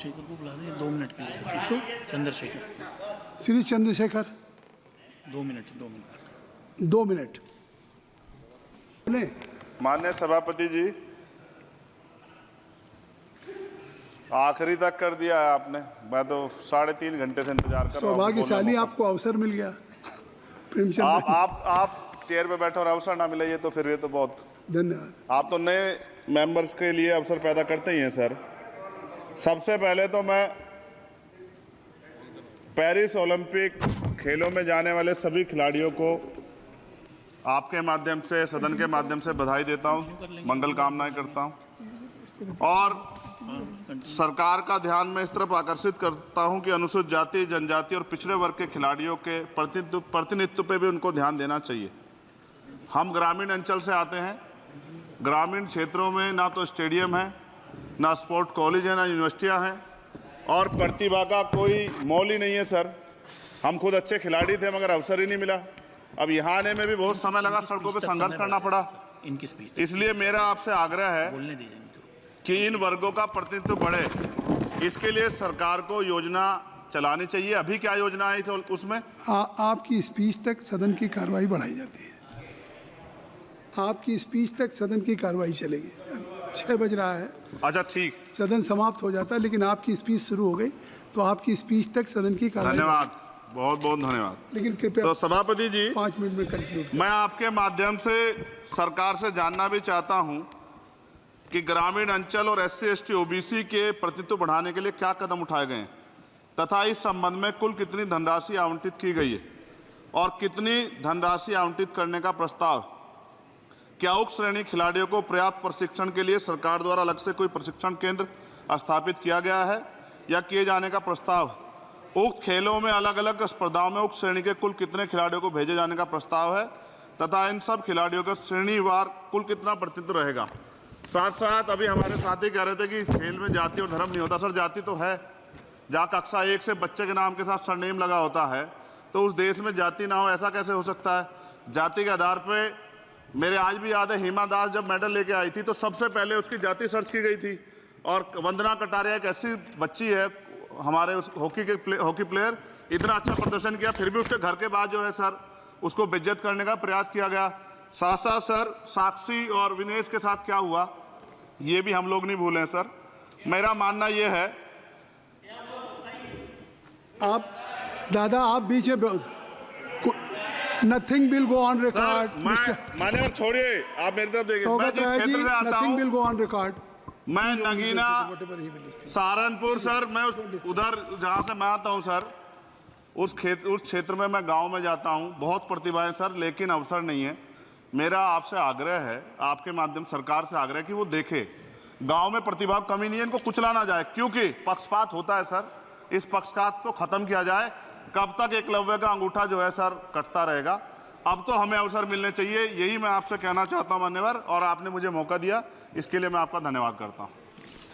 चंद्रशेखर को बुला दें 2 मिनट के लिए सर। किसको? चंद्रशेखर। श्री चंद्रशेखर 2 मिनट। 2 मिनट। माननीय सभापति जी, आखिरी तक कर दिया है आपने। मैं तो 3.5 घंटे से इंतजार कर रहा हूँ। सौभाग्यशाली आपको अवसर मिल गया। प्रेमचंद आप चेयर पे बैठे और अवसर ना मिले, ये तो फिर ये तो बहुत धन्यवाद। आप तो नए मेंबर्स के लिए अवसर पैदा करते ही हैं सर। सबसे पहले तो मैं पेरिस ओलंपिक खेलों में जाने वाले सभी खिलाड़ियों को आपके माध्यम से, सदन के माध्यम से बधाई देता हूं, मंगल कामनाएं करता हूं और सरकार का ध्यान मैं इस तरफ आकर्षित करता हूं कि अनुसूचित जाति, जनजाति और पिछड़े वर्ग के खिलाड़ियों के प्रतिनिधित्व पे भी उनको ध्यान देना चाहिए। हम ग्रामीण अंचल से आते हैं। ग्रामीण क्षेत्रों में ना तो स्टेडियम है, ना स्पोर्ट कॉलेज है, ना यूनिवर्सिटियां हैं और प्रतिभा का कोई मोल ही नहीं है सर। हम खुद अच्छे खिलाड़ी थे मगर अवसर ही नहीं मिला। अब यहाँ आने में भी बहुत समय लगा, सड़कों पे संघर्ष करना पड़ा। इसलिए मेरा आपसे आग्रह है कि इन वर्गों का प्रतिनिधित्व बढ़े, इसके लिए सरकार को योजना चलानी चाहिए। अभी क्या योजना है उसमें? आपकी स्पीच तक सदन की कार्रवाई बढ़ाई जाती है। आपकी स्पीच तक सदन की कार्रवाई चलेगी। 6 बज रहा है। अच्छा ठीक, सदन समाप्त हो जाता है, लेकिन आपकी स्पीच शुरू हो गई तो आपकी स्पीच तक सदन की कार्रवाई। धन्यवाद, बहुत बहुत धन्यवाद। लेकिन कृपया तो सभापति जी 5 मिनट में कंक्लूड। मैं आपके माध्यम से सरकार से जानना भी चाहता हूं कि ग्रामीण अंचल और SC, ST, OBC के प्रतिनिधित्व बढ़ाने के लिए क्या कदम उठाए गए हैं तथा इस संबंध में कुल कितनी धनराशि आवंटित की गई है और कितनी धनराशि आवंटित करने का प्रस्ताव। क्या उक्त श्रेणी खिलाड़ियों को पर्याप्त प्रशिक्षण के लिए सरकार द्वारा अलग से कोई प्रशिक्षण केंद्र स्थापित किया गया है या किए जाने का प्रस्ताव। उक्त खेलों में अलग अलग स्पर्धाओं में उक्त श्रेणी के कुल कितने खिलाड़ियों को भेजे जाने का प्रस्ताव है तथा इन सब खिलाड़ियों का श्रेणीवार कुल कितना प्रतिनिधित्व रहेगा। साथ साथ अभी हमारे साथी कह रहे थे कि खेल में जाति और धर्म नहीं होता। सर जाति तो है, जहाँ कक्षा 1 से बच्चे के नाम के साथ सरनेम लगा होता है तो उस देश में जाति ना हो, ऐसा कैसे हो सकता है? जाति के आधार पर मेरे आज भी याद है, हिमा दास जब मेडल लेके आई थी तो सबसे पहले उसकी जाति सर्च की गई थी। और वंदना कटारिया एक ऐसी बच्ची है हमारे उस हॉकी प्लेयर, इतना अच्छा प्रदर्शन किया, फिर भी उसके घर के बाद जो है सर उसको बेइज्जत करने का प्रयास किया गया। साथ साथ सर साक्षी और विनेश के साथ क्या हुआ ये भी हम लोग नहीं भूलें सर। मेरा मानना ये है, आप दादा आप बीच में nothing will go on record. मान्यवर छोड़िए, आप मेरी तरफ देखिए। मैं जिस क्षेत्र से आता हूं, nothing will go on record. मैं नगीना सहारनपुर सर, मैं उधर जहाँ से मैं आता हूँ सर, उस क्षेत्र में मैं गांव में जाता हूँ। बहुत प्रतिभाएं सर, लेकिन अवसर नहीं है। मेरा आपसे आग्रह है, आपके माध्यम सरकार से आग्रह कि वो देखे गांव में प्रतिभा कमी नहीं है, इनको कुचला ना जाए क्योंकि पक्षपात होता है सर। इस पक्षपात को खत्म किया जाए। कब तक एकलव्य का अंगूठा जो है सर कटता रहेगा? अब तो हमें अवसर मिलने चाहिए, यही मैं आपसे कहना चाहता हूं मान्यवर, और आपने मुझे मौका दिया इसके लिए मैं आपका धन्यवाद करता हूं।